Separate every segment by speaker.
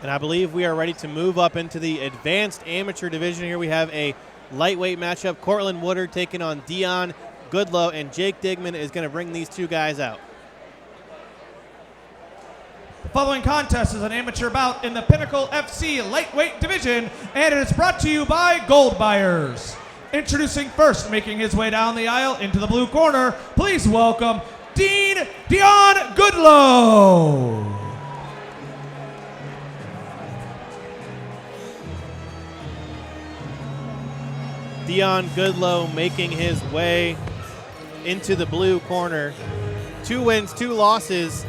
Speaker 1: And I believe we are ready to move up into the advanced amateur division. Here we have a lightweight matchup. Cortland Woodard taking on Deon Goodlow, and Jake Digman is going to bring these two guys out.
Speaker 2: The following contest is an amateur bout in the Pinnacle FC lightweight division, and it is brought to you by Gold Buyers. Introducing first, making his way down the aisle into the blue corner, please welcome Deon Goodlow.
Speaker 1: Deon Goodlow making his way into the blue corner. 2 wins, 2 losses.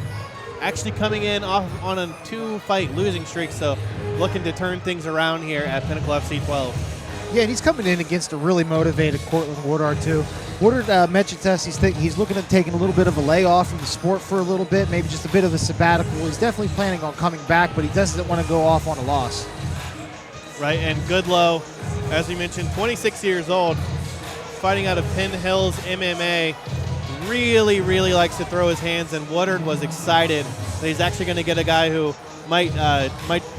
Speaker 1: Actually coming in off on a 2-fight losing streak, so looking to turn things around here at Pinnacle FC12.
Speaker 3: Yeah, and he's coming in against a really motivated Cortland Woodard, too. Woodard mentioned to us he's looking at taking a little bit of a layoff from the sport for a little bit, maybe just a bit of a sabbatical. He's definitely planning on coming back, but he doesn't want to go off on a loss.
Speaker 1: Right, and Goodlow, as we mentioned, 26 years old, fighting out of Penn Hills MMA, really likes to throw his hands, and Woodard was excited that he's actually going to get a guy who might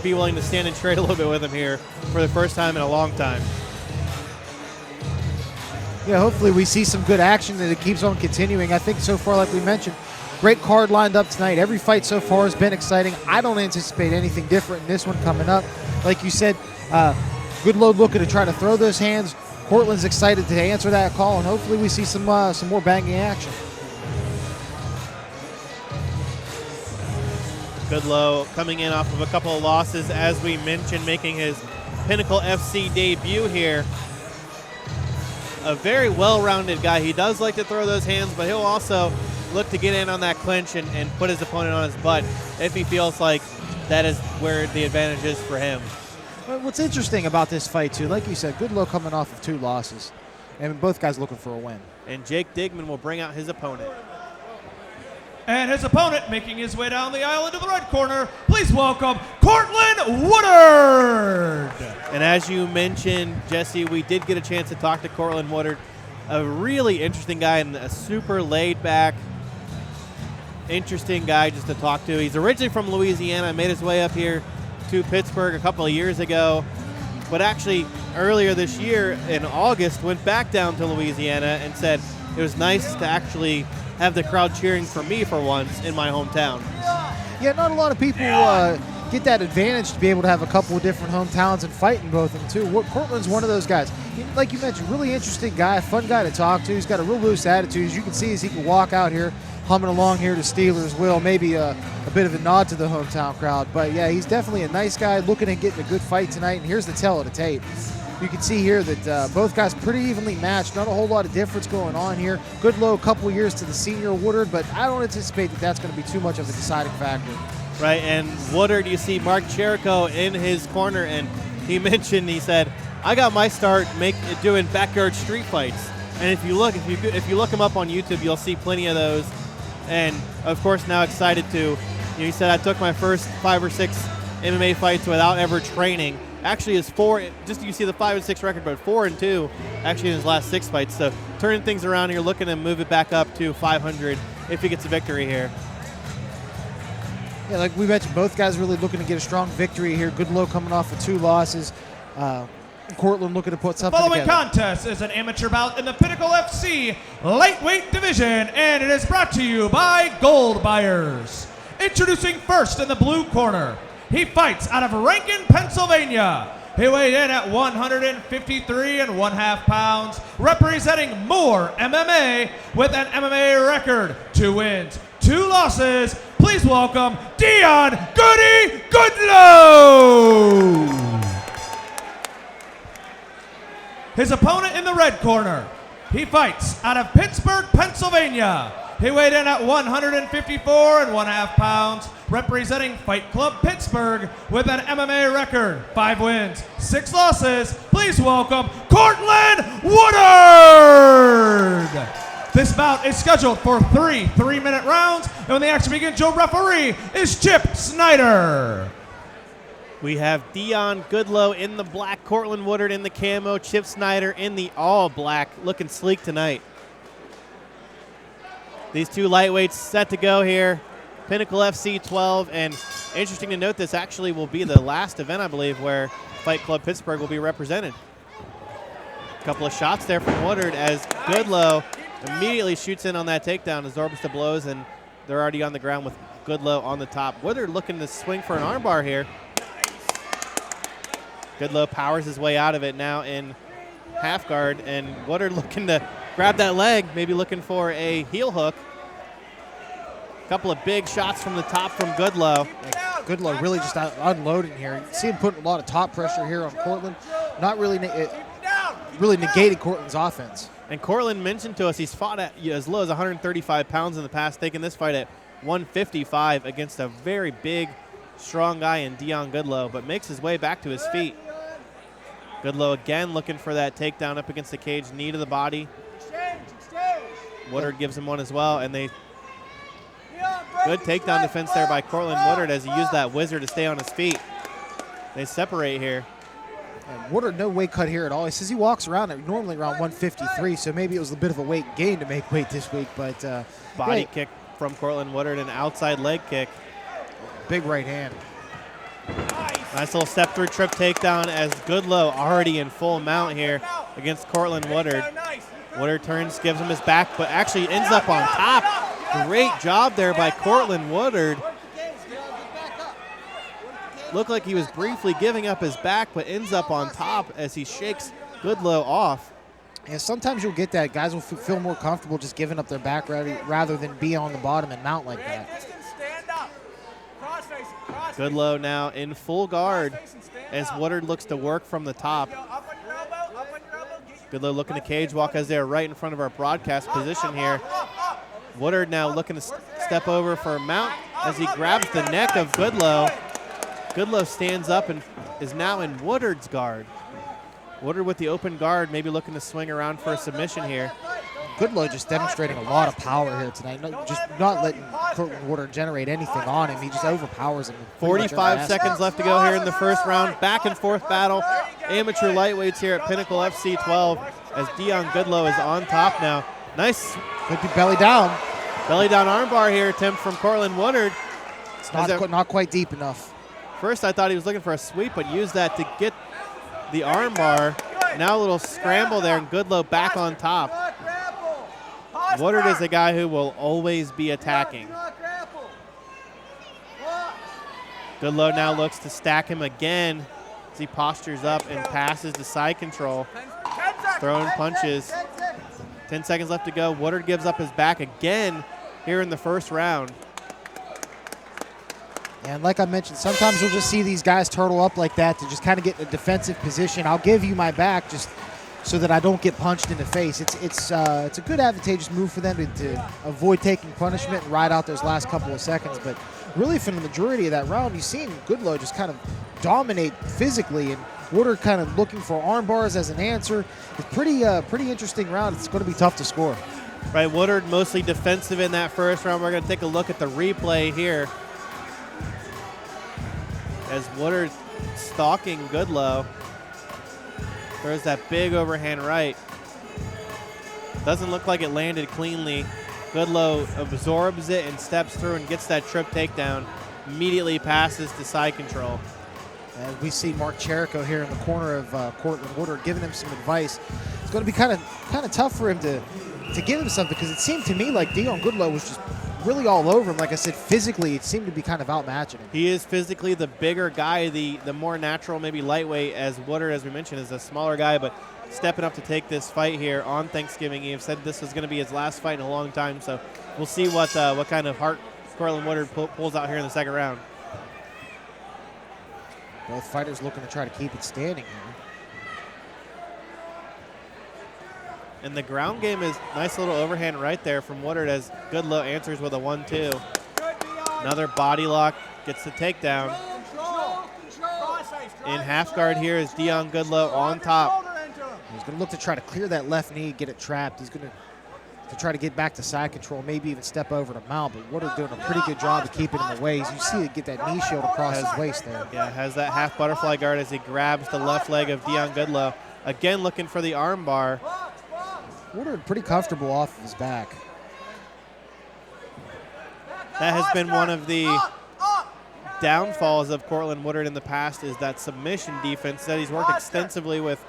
Speaker 1: be willing to stand and trade a little bit with him here for the first time in a long time.
Speaker 3: Yeah, hopefully we see some good action and it keeps on continuing. I think so far, like we mentioned, great card lined up tonight. Every fight so far has been exciting. I don't anticipate anything different in this one coming up. Like you said, Goodlow looking to try to throw those hands. Cortland's excited to answer that call, and hopefully we see some more banging action.
Speaker 1: Goodlow coming in off of a couple of losses, as we mentioned, making his Pinnacle FC debut here. A very well-rounded guy. He does like to throw those hands, but he'll also look to get in on that clinch and put his opponent on his butt if he feels like that is where the advantage is for him.
Speaker 3: What's interesting about this fight, too, like you said, Goodlow coming off of 2 losses, and both guys looking for a win.
Speaker 1: And Jake Digman will bring out his opponent.
Speaker 2: And his opponent, making his way down the aisle into the red corner, please welcome Cortland Woodard.
Speaker 1: And as you mentioned, Jesse, we did get a chance to talk to Cortland Woodard, a really interesting guy and a super laid-back, interesting guy just to talk to. He's originally from Louisiana, made his way up here to Pittsburgh a couple of years ago, but actually earlier this year in August went back down to Louisiana and said it was nice to actually have the crowd cheering for me for once in my hometown.
Speaker 3: Yeah, not a lot of people get that advantage to be able to have a couple of different hometowns and fight in both of them, too. Cortland's one of those guys. Like you mentioned, really interesting guy, fun guy to talk to. He's got a real loose attitude. As you can see, as he can walk out here, humming along here to Steelers will, maybe a bit of a nod to the hometown crowd. But, yeah, he's definitely a nice guy looking at getting a good fight tonight. And here's the tell of the tape. You can see here that both guys pretty evenly matched. Not a whole lot of difference going on here. Goodlow a couple years to the senior Woodard, but I don't anticipate that that's going to be too much of a deciding factor.
Speaker 1: Right, and Woodard, you see Mark Cherico in his corner, and he mentioned, he said, I got my start doing backyard street fights. And if you look him up on YouTube, you'll see plenty of those. And of course, now excited to, he said, I took my first 5 or 6 MMA fights without ever training. Actually, his 4, just you see the 5-6 record, but 4-2 actually in his last 6 fights. So turning things around here, looking to move it back up to 500 if he gets a victory here.
Speaker 3: Yeah, like we mentioned, both guys really looking to get a strong victory here. Goodlow coming off of 2 losses. Cortland looking to put something
Speaker 2: together. The following
Speaker 3: together.
Speaker 2: contest is an amateur bout in the Pinnacle FC lightweight division, and it is brought to you by Gold Buyers. Introducing first in the blue corner, he fights out of Rankin, Pennsylvania. He weighed in at 153.5 pounds, representing Moore MMA with an MMA record, 2 wins, 2 losses. Please welcome Deon Goodlow. His opponent in the red corner, he fights out of Pittsburgh, Pennsylvania. He weighed in at 154.5 pounds, representing Fight Club Pittsburgh with an MMA record, 5 wins, 6 losses. Please welcome Cortland Woodard. This bout is scheduled for 3 3-minute rounds, and when the action begins, your referee is Chip Snyder.
Speaker 1: We have Deon Goodlow in the black, Cortland Woodard in the camo, Chip Snyder in the all black, looking sleek tonight. These two lightweights set to go here. Pinnacle FC12. And interesting to note, this actually will be the last event, I believe, where Fight Club Pittsburgh will be represented. A couple of shots there from Woodard as Goodlow immediately shoots in on that takedown, absorbs the blows, and they're already on the ground with Goodlow on the top. Woodard looking to swing for an armbar here. Goodlow powers his way out of it now in half guard, and Woodard looking to grab that leg, maybe looking for a heel hook. A couple of big shots from the top from Goodlow.
Speaker 3: Goodlow really just unloading here. You see him putting a lot of top pressure here on Cortland. Not really, really negated Cortland's offense.
Speaker 1: And Cortland mentioned to us he's fought at as low as 135 pounds in the past, taking this fight at 155 against a very big, strong guy in Deon Goodlow, but makes his way back to his feet. Goodlow again looking for that takedown up against the cage, knee to the body. Woodard gives him one as well, and they good takedown defense there by Cortland Woodard as he used that whizzer to stay on his feet. They separate here.
Speaker 3: And Woodard, no weight cut here at all. He says he walks around at normally around 153, so maybe it was a bit of a weight gain to make weight this week. But
Speaker 1: body kick from Cortland Woodard, an outside leg kick.
Speaker 3: Big right hand.
Speaker 1: Nice little step through trip takedown as Goodlow already in full mount here against Cortland Woodard. Woodard turns, gives him his back, but actually ends up on top. Great job there by Cortland Woodard. Looked like he was briefly giving up his back, but ends up on top as he shakes Goodlow off.
Speaker 3: Yeah, sometimes you'll get that. Guys will feel more comfortable just giving up their back rather than be on the bottom and mount like that.
Speaker 1: Goodlow now in full guard as Woodard looks to work from the top. Goodlow looking to cage walk as they're right in front of our broadcast position here. Woodard now looking to step over for a mount as he grabs the neck of Goodlow. Goodlow stands up and is now in Woodard's guard. Woodard with the open guard, maybe looking to swing around for a submission here.
Speaker 3: Goodlow just demonstrating a lot of power here tonight. Just not letting Cortland Woodard generate anything on him. He just overpowers him.
Speaker 1: 45 seconds left to go here in the first round. Back and forth battle. Amateur lightweights here at Pinnacle FC12 as Deon Goodlow is on top now. Nice.
Speaker 3: Could be belly down.
Speaker 1: Belly down armbar here attempt from Cortland Woodard.
Speaker 3: It's not quite deep enough.
Speaker 1: First I thought he was looking for a sweep, but used that to get the armbar. Now a little scramble there, and Goodlow back on top. Woodard is a guy who will always be attacking. Goodlow now looks to stack him again as he postures up and passes to side control. Throwing punches. 10 seconds left to go. Woodard gives up his back again here in the first round.
Speaker 3: And like I mentioned, sometimes you'll just see these guys turtle up like that to just kind of get in a defensive position. I'll give you my back just so that I don't get punched in the face. It's a good advantageous move for them to avoid taking punishment and ride out those last couple of seconds. But really, for the majority of that round, you've seen Goodlow just kind of dominate physically, and Woodard kind of looking for arm bars as an answer. It's pretty interesting round. It's going to be tough to score.
Speaker 1: Right, Woodard mostly defensive in that first round. We're going to take a look at the replay here as Woodard stalking Goodlow. Throws that big overhand right. Doesn't look like it landed cleanly. Goodlow absorbs it and steps through and gets that trip takedown. Immediately passes to side control.
Speaker 3: As we see Mark Cherico here in the corner of Cortland Woodard giving him some advice. It's going to be kind of tough for him to give him something, because it seemed to me like Deon Goodlow was just really all over him. Like I said, physically, it seemed to be kind of outmatching him.
Speaker 1: He is physically the bigger guy, the more natural, maybe lightweight, as Woodard, as we mentioned, is a smaller guy, but stepping up to take this fight here on Thanksgiving Eve. Said this was going to be his last fight in a long time, so we'll see what kind of heart Cortland Woodard pulls out here in the second round.
Speaker 3: Both fighters looking to try to keep it standing here.
Speaker 1: And the ground game is nice little overhand right there from Woodard as Goodlow answers with a 1-2. Another body lock, gets the takedown. In half guard here is Deon Goodlow on top.
Speaker 3: He's going to look to try to clear that left knee, get it trapped. He's going to try to get back to side control, maybe even step over to mount, but Woodard doing a pretty good job of keeping him away. As you see it get that knee shield across his waist there.
Speaker 1: Yeah, has that half butterfly guard as he grabs the left leg of Deon Goodlow. Again looking for the arm bar.
Speaker 3: Woodard pretty comfortable off of his back.
Speaker 1: That has been one of the downfalls of Cortland Woodard in the past, is that submission defense that he's worked extensively with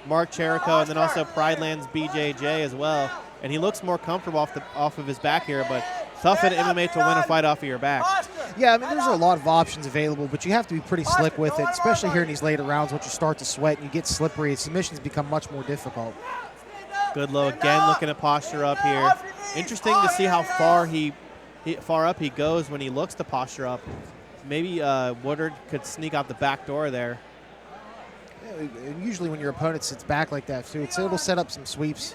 Speaker 1: Mark Cherico and then also Prideland's BJJ as well. And he looks more comfortable off of his back here, but tough in MMA to win a fight off of your back.
Speaker 3: Yeah, I mean, there's a lot of options available, but you have to be pretty slick with it, especially here in these later rounds. Once you start to sweat and you get slippery, submissions become much more difficult.
Speaker 1: Goodlow again looking to posture up here. Interesting to see how far up he goes when he looks to posture up. Maybe Woodard could sneak out the back door there.
Speaker 3: Yeah, usually when your opponent sits back like that, too, it'll set up some sweeps.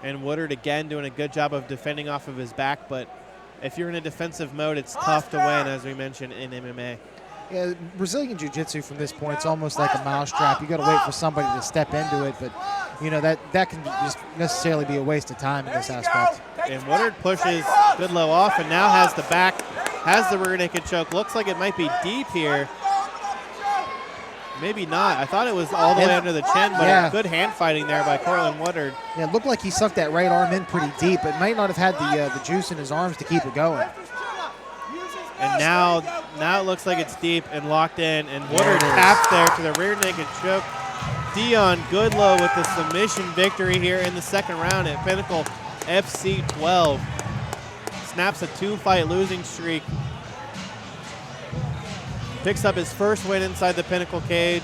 Speaker 1: And Woodard again doing a good job of defending off of his back, but if you're in a defensive mode, it's tough to win, as we mentioned, in MMA.
Speaker 3: Yeah, Brazilian Jiu-Jitsu from this point, it's almost like a mousetrap. You got to wait for somebody to step into it, but you know that can just necessarily be a waste of time in this aspect.
Speaker 1: And Woodard pushes Goodlow off and now has the rear naked choke. Looks like it might be deep here. Maybe not. I thought it was all the way under the chin, but good hand fighting there by Cortland Woodard.
Speaker 3: Yeah, it looked like he sunk that right arm in pretty deep, but might not have had the juice in his arms to keep it going.
Speaker 1: And now it looks like it's deep and locked in, and Woodard taps there to the rear naked choke. Deon Goodlow with the submission victory here in the second round at Pinnacle FC12. Snaps a 2-fight losing streak. Picks up his first win inside the Pinnacle cage.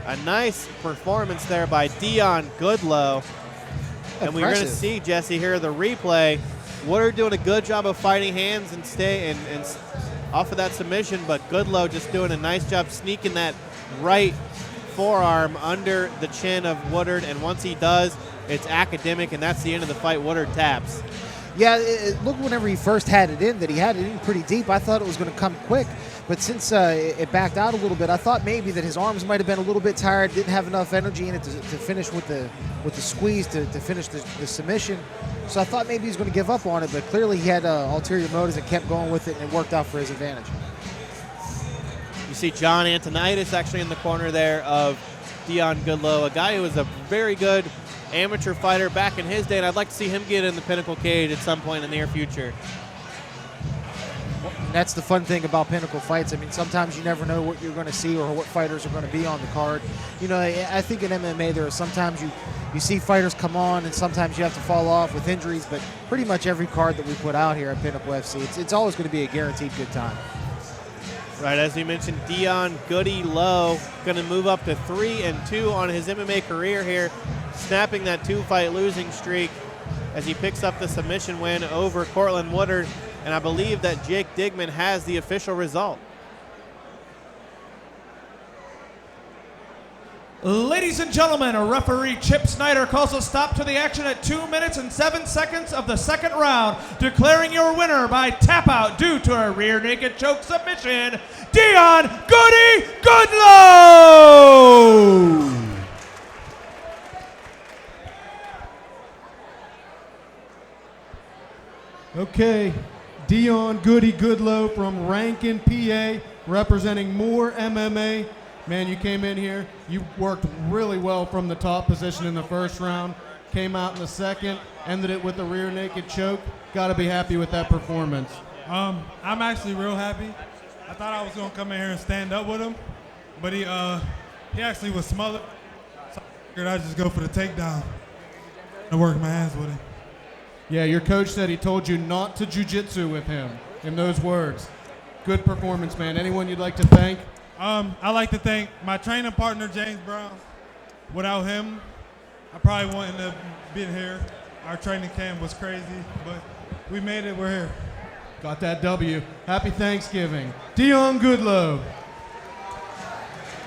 Speaker 1: A nice performance there by Deon Goodlow. And we're going to see, Jesse, here the replay. Woodard doing a good job of fighting hands and and off of that submission, but Goodlow just doing a nice job sneaking that right forearm under the chin of Woodard, and once he does, it's academic, and that's the end of the fight. Woodard taps.
Speaker 3: Yeah, look, whenever he first had it in, that he had it in pretty deep. I thought it was going to come quick, but since it backed out a little bit, I thought maybe that his arms might have been a little bit tired, didn't have enough energy in it to finish with the squeeze to finish the submission. So I thought maybe he was going to give up on it, but clearly he had ulterior motives and kept going with it, and it worked out for his advantage.
Speaker 1: You see John Antonitis actually in the corner there of Deon Goodlow, a guy who was a very good amateur fighter back in his day, and I'd like to see him get in the Pinnacle cage at some point in the near future.
Speaker 3: And that's the fun thing about Pinnacle fights. I mean, sometimes you never know what you're going to see or what fighters are going to be on the card. You know, I think in MMA there are sometimes you see fighters come on and sometimes you have to fall off with injuries, but pretty much every card that we put out here at Pinnacle FC, it's always going to be a guaranteed good time.
Speaker 1: Right, as we mentioned, Deon Goodlow going to move up to 3-2 on his MMA career here, snapping that 2-fight losing streak as he picks up the submission win over Cortland Woodard. And I believe that Jake Digman has the official result.
Speaker 2: Ladies and gentlemen, referee Chip Snyder calls a stop to the action at 2 minutes and 7 seconds of the second round, declaring your winner by tap out due to a rear naked choke submission, Deon Goodlow!
Speaker 4: Okay, Deon Goodlow from Rankin, PA, representing More MMA. Man, you came in here, you worked really well from the top position in the first round, came out in the second, ended it with a rear naked choke. Got to be happy with that performance.
Speaker 5: I'm actually real happy. I thought I was going to come in here and stand up with him, but he actually was smothered, so I figured I'd just go for the takedown and work my hands with him.
Speaker 4: Yeah, your coach said he told you not to jiu-jitsu with him, in those words. Good performance, man. Anyone you'd like to thank?
Speaker 5: I'd like to thank my training partner, James Brown. Without him, I probably wouldn't have been here. Our training camp was crazy, but we made it. We're here.
Speaker 4: Got that W. Happy Thanksgiving. Deon Goodlow.